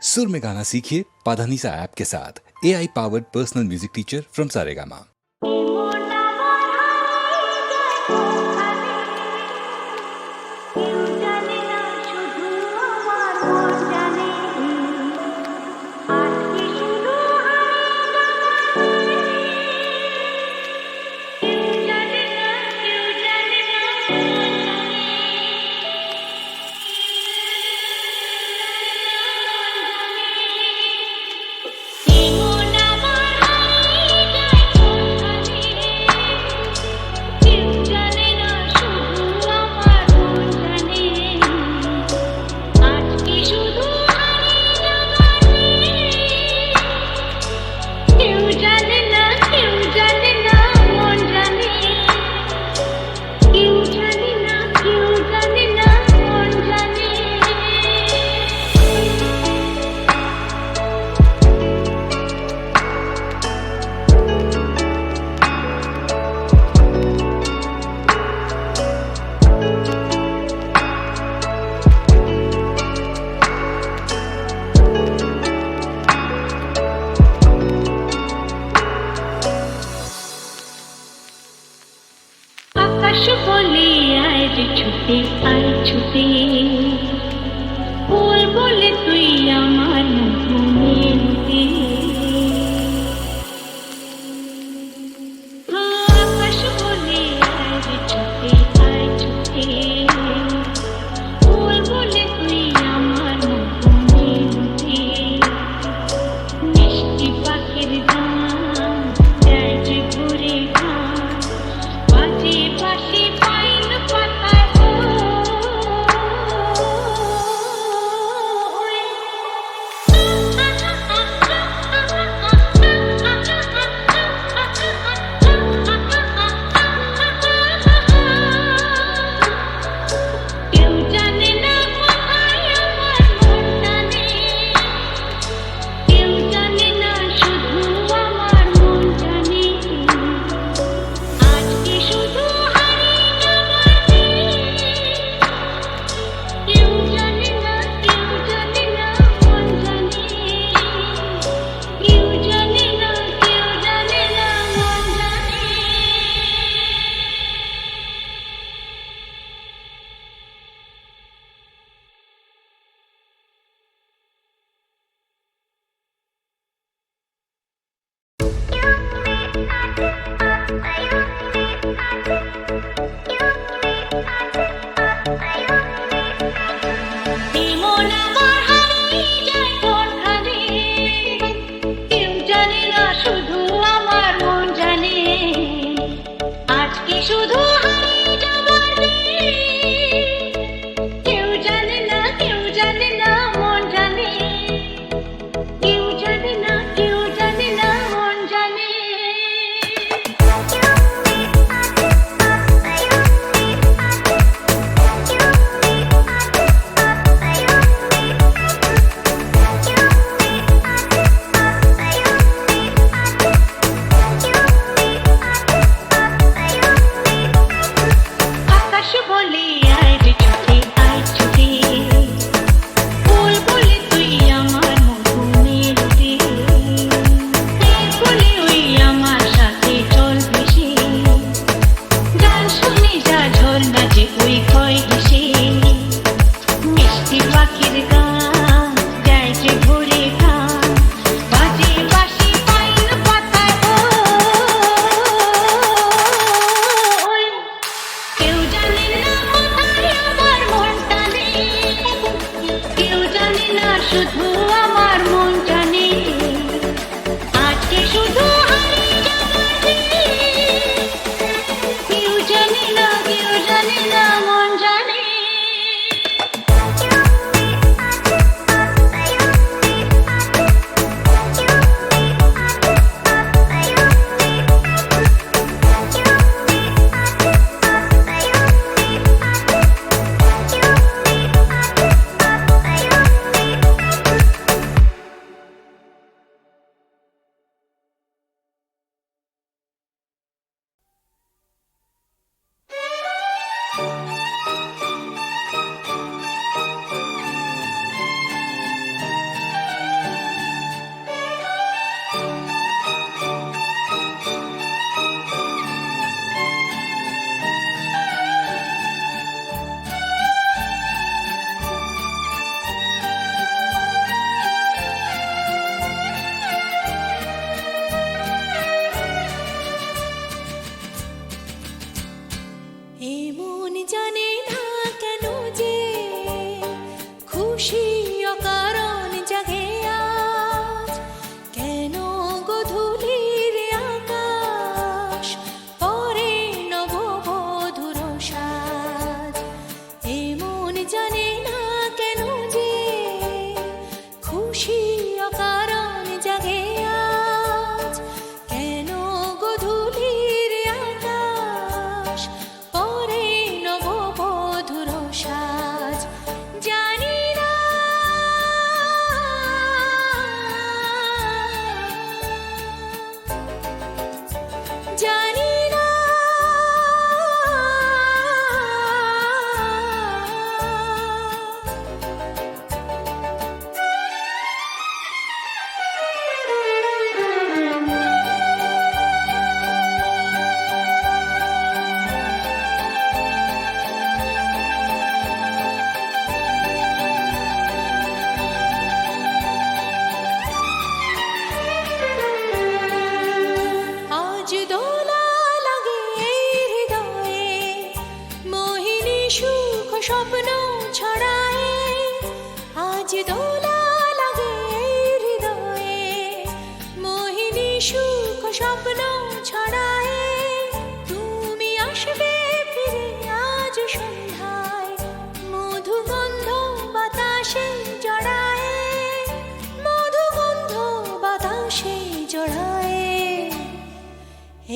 सुर में गाना सीखिए पाधानीसा ऐप के साथ। AI powered personal music teacher from Saregama. ছুটে আয় ছুটে বল বলে তুই আমার মনে আকাশ বলে আয় ছুটে আয় ছুটে বল বলে তুই আমার মনে মিষ্টি পাখির গান যায় যে ঘুরে গান বাজে বাসি পাইন পাতা খুশি অকারণ জাগে আজ, কেন গধূলির আকাশ পরে নববধূর সাজ, জানি না জানি না আজ দোলা লাগে এই হৃদয়ে, মোহিনী সুখ স্বপ্ন ছড়ায়। আজ দোলা লাগে এই হৃদয়ে, মোহিনী সুখ স্বপ্ন ছড়ায়। তুমি আসবে ফিরে আজ সন্ধ্যায়, মধুগন্ধ বাতাসে জড়ায়, মধুগন্ধ বাতাসে জড়ায়।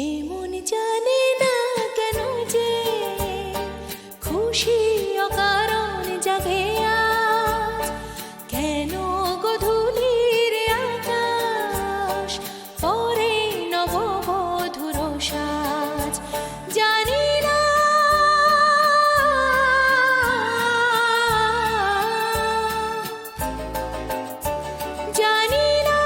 এ মন জানে না কেন যে খুশি অকারণ জাগে আজ, কেন গধূলির আকাশ পরে নববধূর সাজ, জানি না জানি না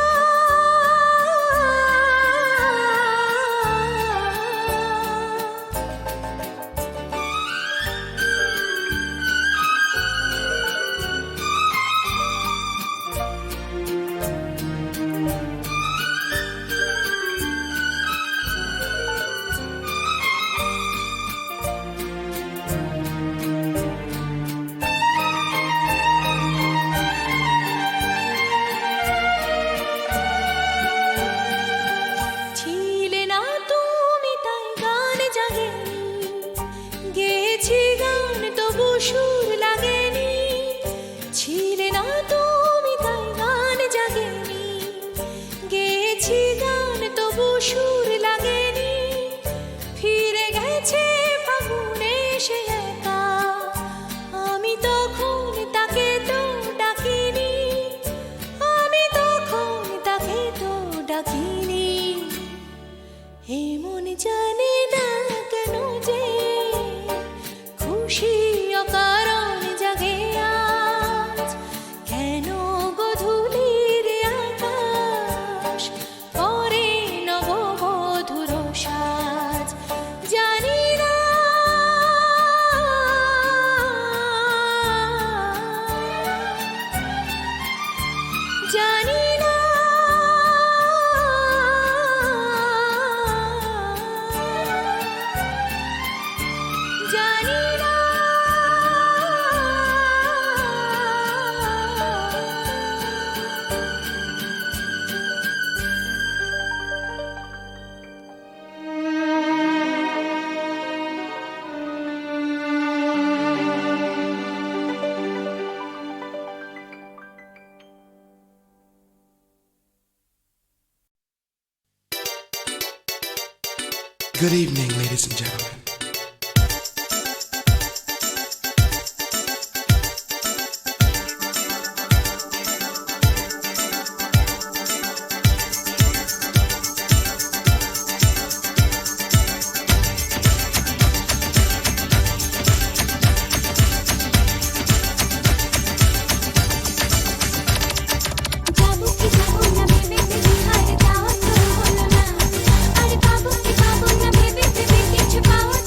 ছিলে না তুমি তাই গান জাগেনি, গেয়েছি গান তবু সুর লাগেনি। ছিলে না তুমি তাই গান জাগেনি, গেয়েছি গান তবু সুর লাগেনি। ফিরে গেছে ফাগুনে সে একা, আমি তখন তাকে তো ডাকিনি, আমি তখন তাকে তো ডাকিনি। এ মন জানে না কেন যে খুশি অকারণ জাগে আজ, কেন গধূলির আকাশ পরে নববধূর সাজ, জানি না জানি না জানি না Good evening, ladies and gentlemen. যাবো কি যাবো না ভেবে ভেবে আর যাওয়া তো হলো না, আর পাবো কি পাবো না ভেবে ভেবে কিছু পাওয়া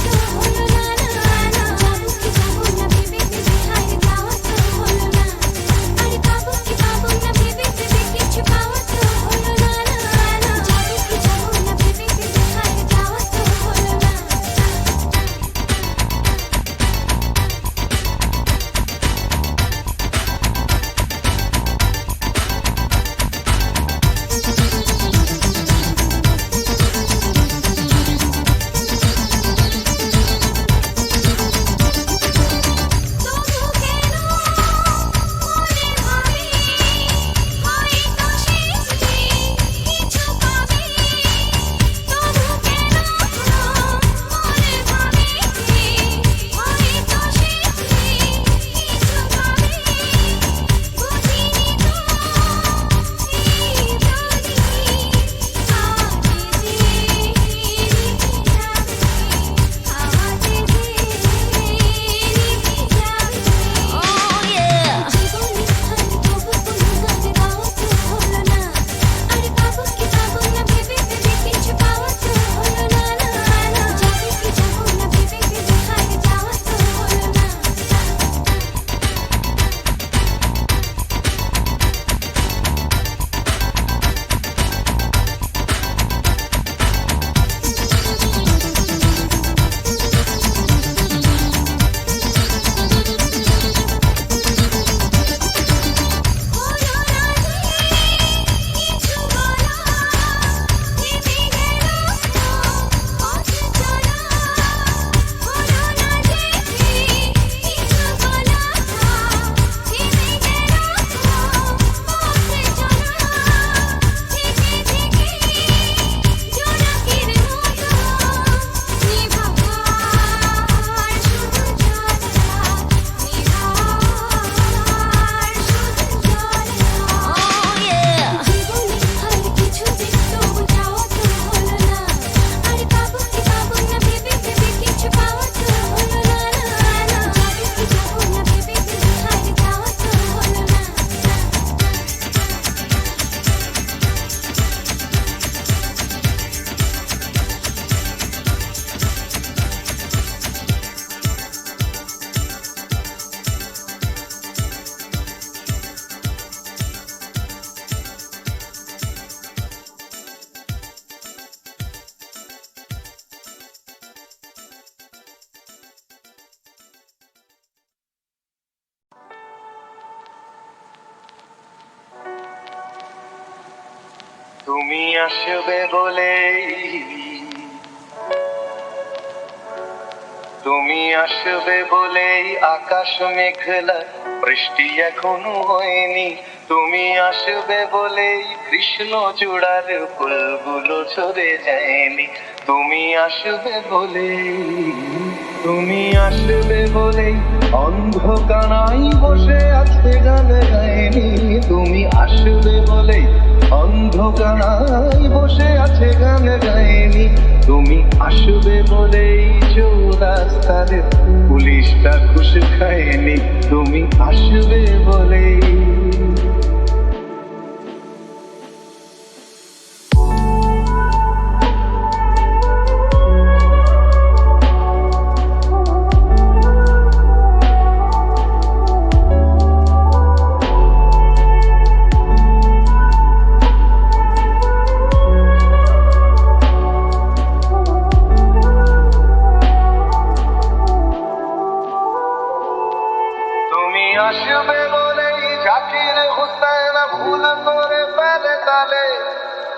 তুমি আসবে বলেই তুমি আসবে বলেই আকাশ মেঘলা, বৃষ্টি এখনো হয়নি। তুমি আসবে বলেই কৃষ্ণ চূড়ার ফুলগুলো ঝরে যায়নি। তুমি আসবে বলেই তুমি আসবে বলেই অন্ধকারাই বসে আছে গান গায়নি। তুমি আসবে বলেই অন্ধকারাই বসে আছে গান গায়নি। তুমি আসবে বলেই চৌরাস্তার পুলিশটা ঘুষ খায়নি। তুমি আসবে বলেই আসবে বলেই জাকির হুসেন ভুল করে ফেলে তালে।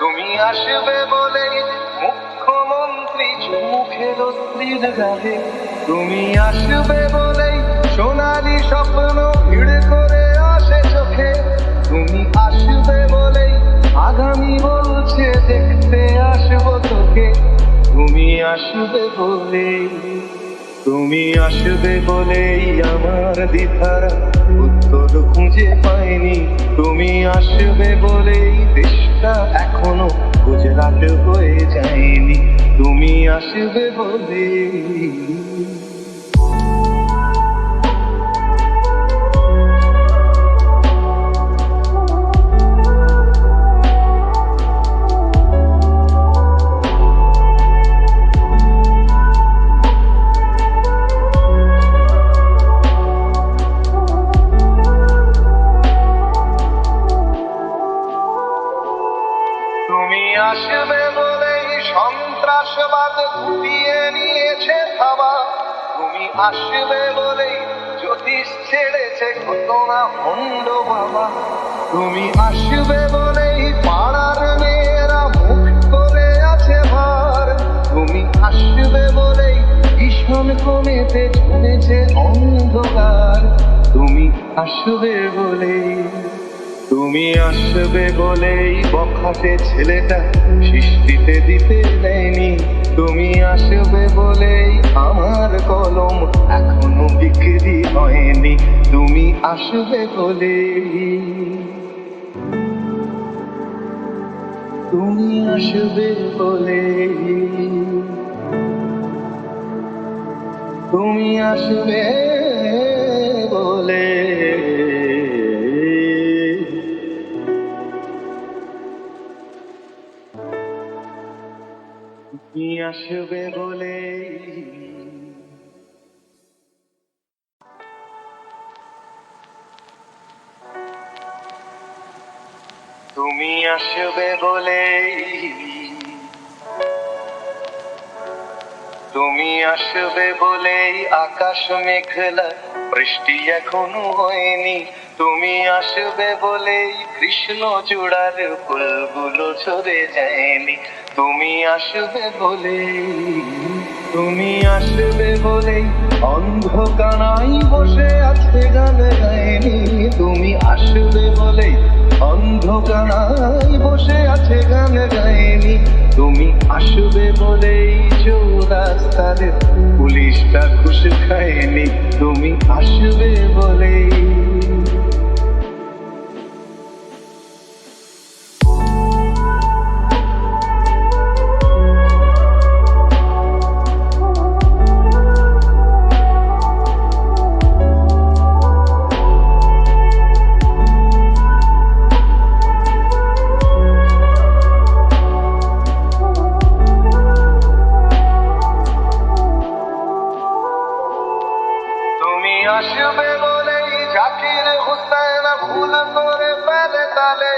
তুমি আসবে বলেই মুখ্যমন্ত্রী মুখের স্ত্রীর গালে। তুমি আসবে বলেই সোনালি স্বপ্ন ভিড় করে আসে চোখে। তুমি আসবে বলেই আগামী বলছে দেখতে আসবো তোকে। তুমি আসবে বলেই তুমি আসবে বলেই আমার দ্বিধারা উত্তর খুঁজে পাইনি। তুমি আসবে বলেই দেশটা এখনো গুজরাট হয়ে যায়নি। তুমি আসবে বলেই তুমি আসবে বলেই সন্ত্রাসবাদ গুটিয়ে নিয়েছে থাবা। তুমি আসবে বলেই জ্যোতিষ ছেড়েছে ঘটনা ভণ্ড বাবা। তুমি আসবে বলেই পাড়ার মেয়েরা মুখ করে আছে ভার। তুমি আসবে বলেই ভীষণ কমেতে জমেছে অন্ধকার। তুমি আসবে বলেই তুমি আসবে বলেই বখাটে ছেলেটা সৃষ্টিতে দিতে দেয়নি। তুমি আসবে বলেই আমার কলম এখনো বিক্রি হয়নি। তুমি আসবে বলেই তুমি আসবে বলেই তুমি আসবে বলে তুমি আসবে বলে তুমি আসবে বলে তুমি আসবে বলেই আকাশ মেঘলা, বৃষ্টি এখনো হয়নি। তুমি আসবে বলেই কৃষ্ণ চূড়ার ফুলগুলো ঝরে যায়নি। তুমি আসবে বলেই তুমি আসবে বলেই অন্ধকারাই বসে আছে গান গায়নি। তুমি আসবে বলেই অন্ধকারাই বসে আছে গান গায়নি। তুমি আসবে বলেই চৌরাস্তার পুলিশটা ঘুষ খায়নি। তুমি আসবে বলেই আসবে বলেই জাকির হুসেন ভুল করে ফেলে তালে।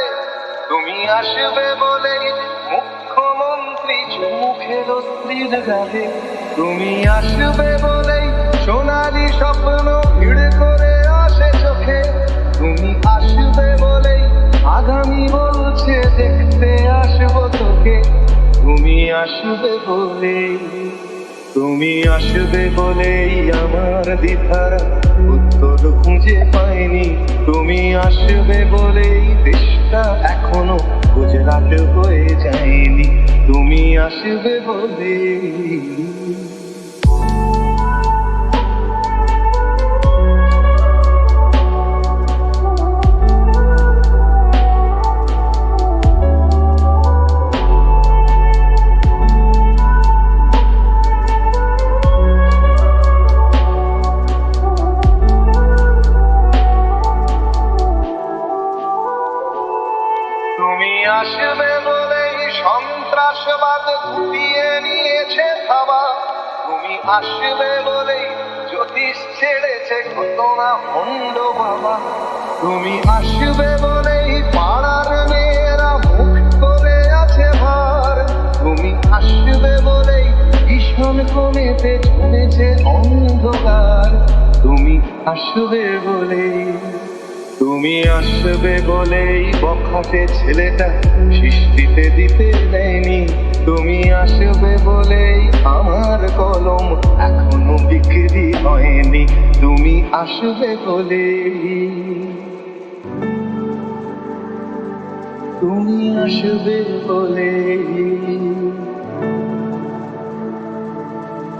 তুমি আসবে বলেই মুখ্যমন্ত্রী মুখের স্ত্রীর গালে। তুমি আসবে বলেই সোনালি স্বপ্ন ভিড় করে আসে চোখে। তুমি আসবে বলেই আগামী বলছে দেখতে আসবো আসবে বলে, তুমি আসবে বলেই আমার দ্বিধার উত্তর খুঁজে পাইনি। তুমি আসবে বলেই দেশটা এখনো গুজরাট হয়ে যায়নি। তুমি আসবে বলে, তুমি আসবে বলেই সন্ত্রাসবাদ গুটিয়ে নিয়েছে থাবা। তুমি আসবে বলেই জ্যোতিষ ছেড়েছে ঘটনা ভণ্ড বাবা। তুমি আসবে বলেই পাড়ার মেয়েরা মুখ করে আছে ভার। তুমি আসবে বলেই ভীষণ কমেতে জমেছে অন্ধকার। তুমি আসবে বলেই, তুমি আসবে বলেই বখাটে ছেলেটা সৃষ্টিতে দিতে দেয়নি। তুমি আসবে বলেই আমার কলম এখনো বিক্রি হয়নি। তুমি আসবে বলেই, তুমি আসবে বলেই,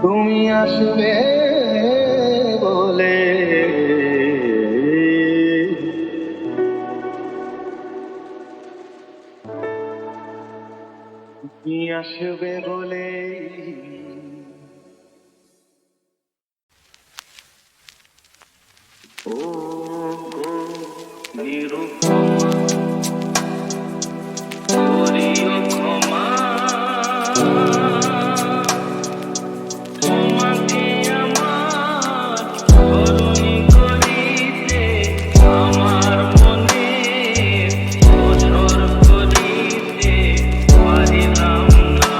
তুমি আসবে বলে, তুমি আসবে বলে। ও গো নিরুপমা, করিও ক্ষমা, তোমাকে আমার ধরণী করিতে, আমার মনে ওঝর করিতে পারিলাম না।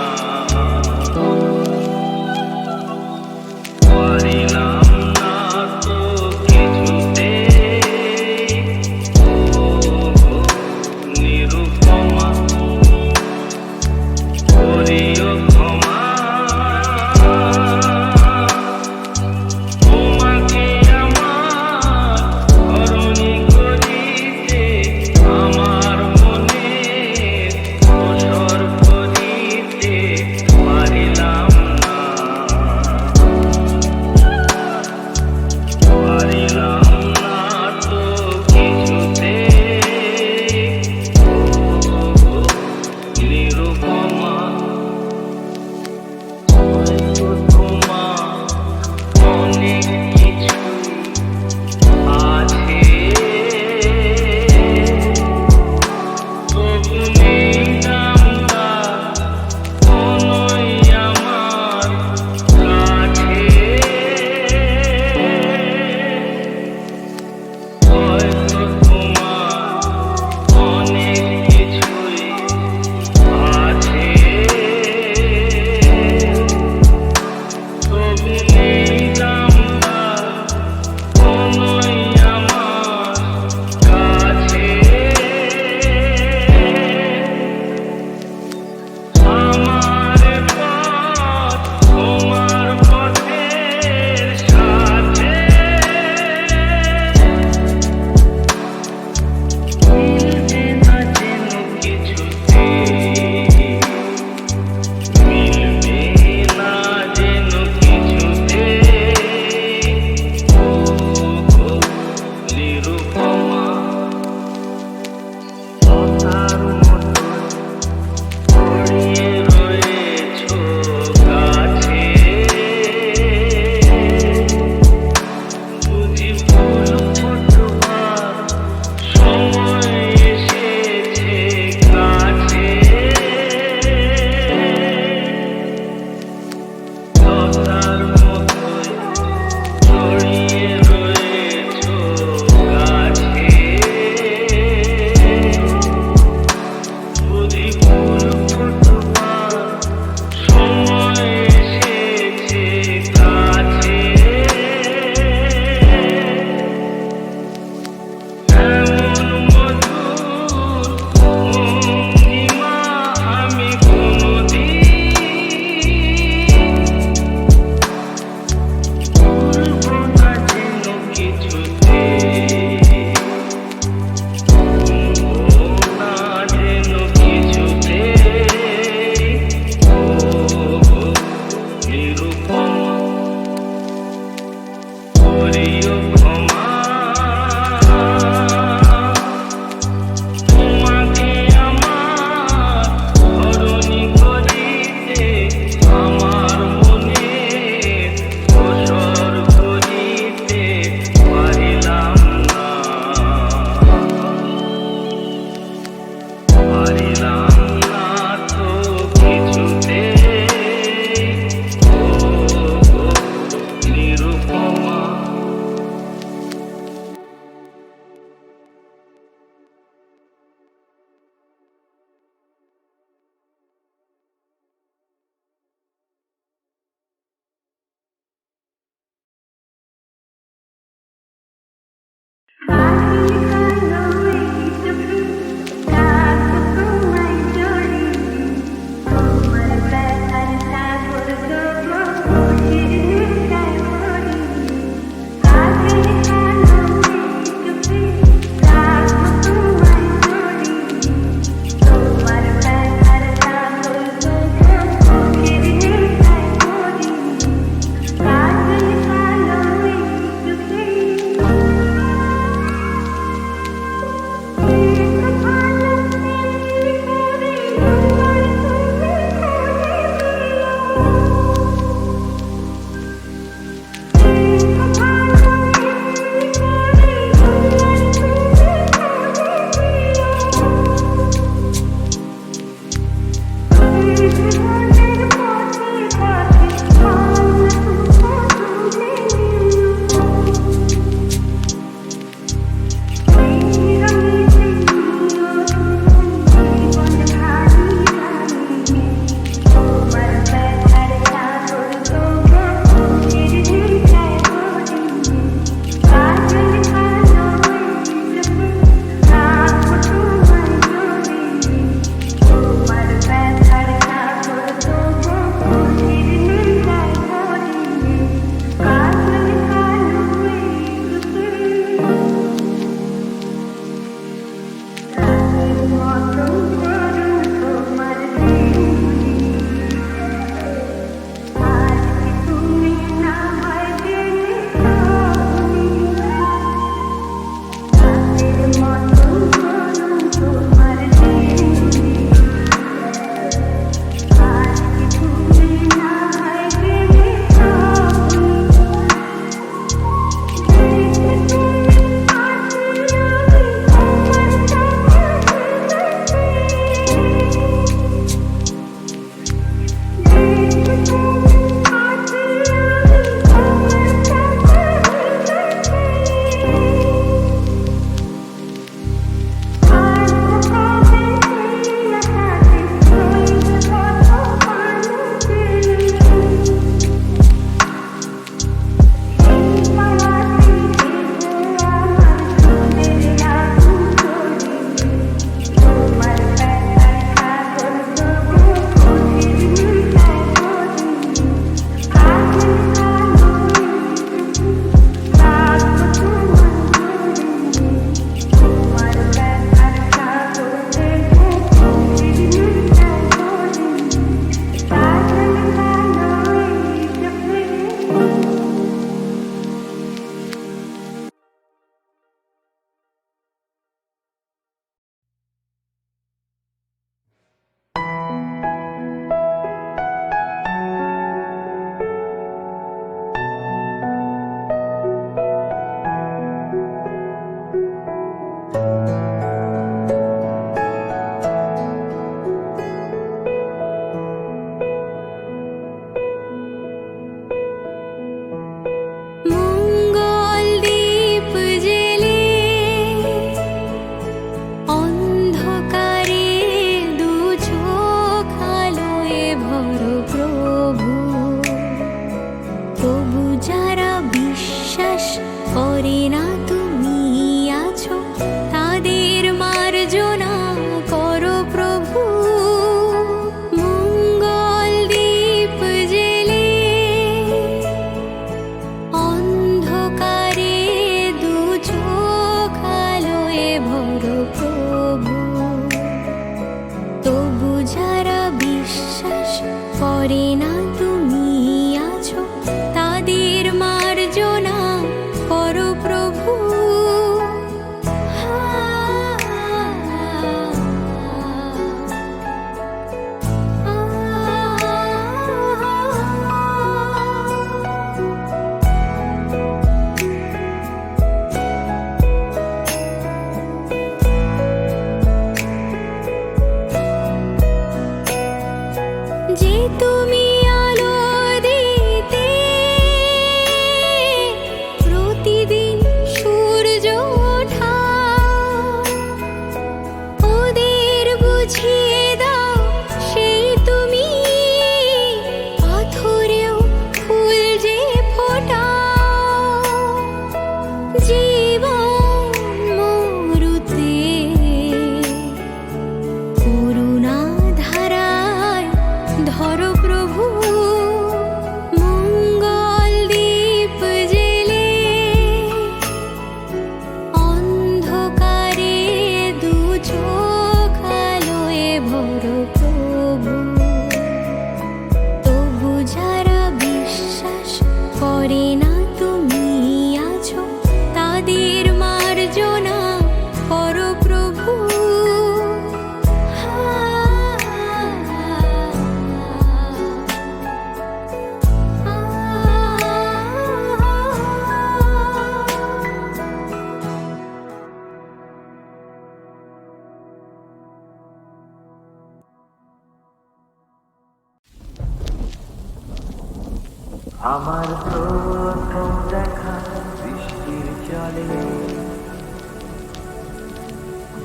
আমার প্রথম দেখা বৃষ্টির জলে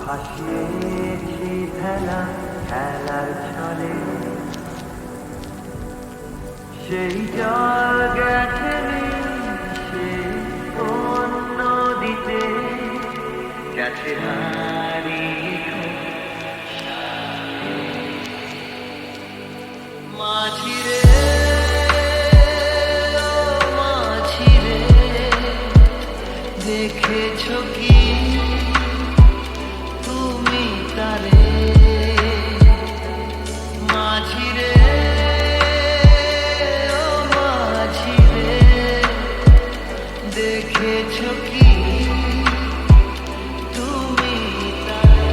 ভাসিয়েছি ভেলা খেলার ছলে সেই জল গেছে সেই অন্য দিতে গেছে হারিয়ে মাঝিরে মাঝিরে দেখেছো কি তুমি তারে মাঝিরে মাঝিরে দেখেছো কি তুমি তারে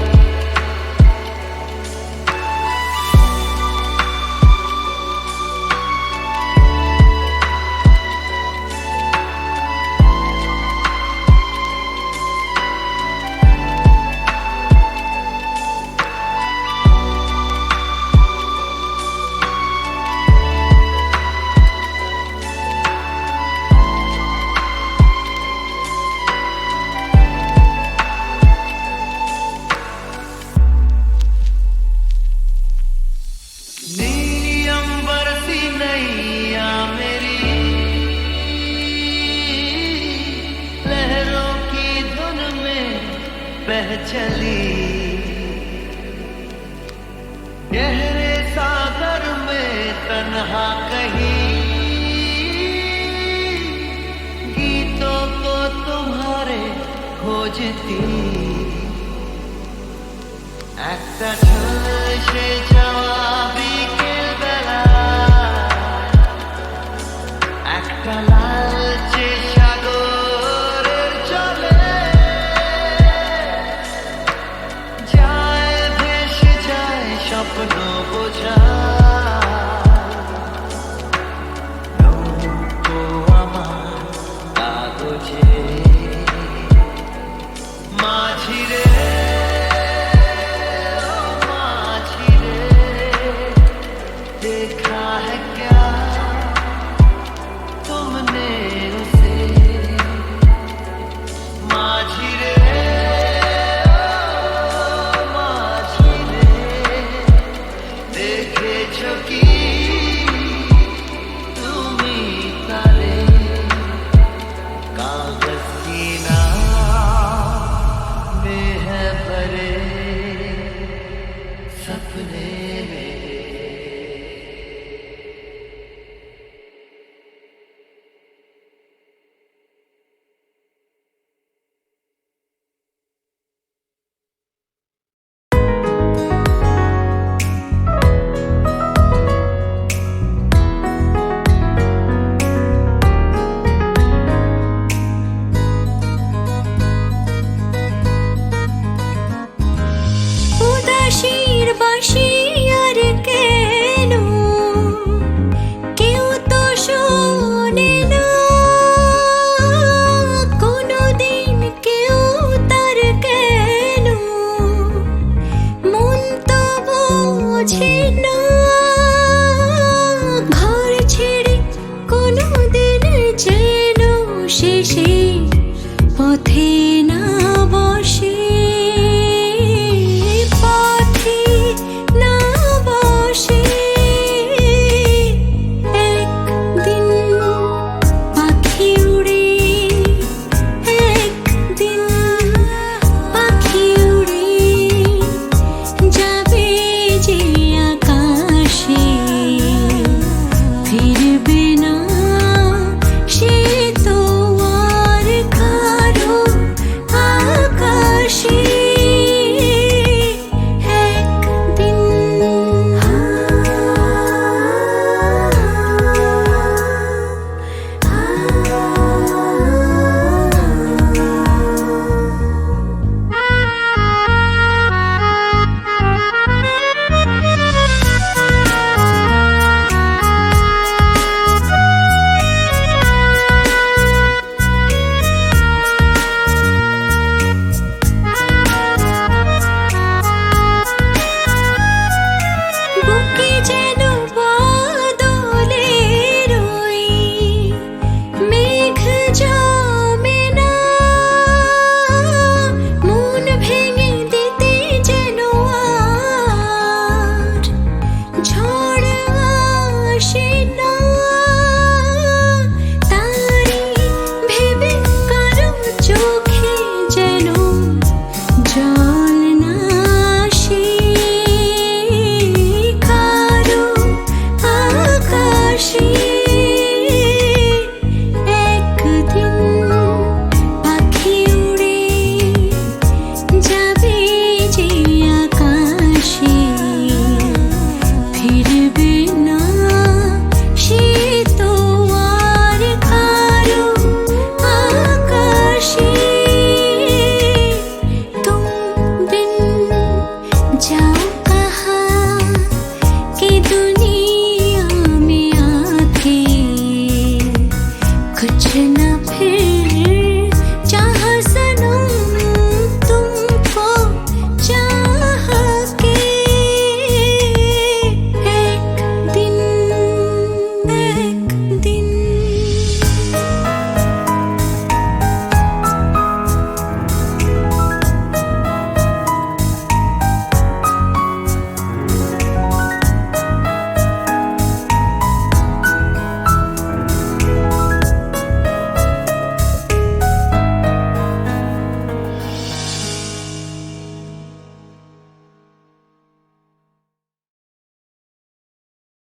नीली अंबर सी नैया मेरी लहरों की धुन में बह चली गहरे सागर में तन्हा कहीं गीतों को तुम्हारे खोजती একটা ঝলসে যাওয়া বিকেল বেলা একটা লালচে সাগরের জলে যায় ভেসে যায় স্বপ্ন বোঝা নৌকো আমার কাগজে মাঝিরে देखा है क्या तुमने उसे माझी रे माझी रे দেখেছো কি তুমি তারে कागज की नाव में है भरे सपने में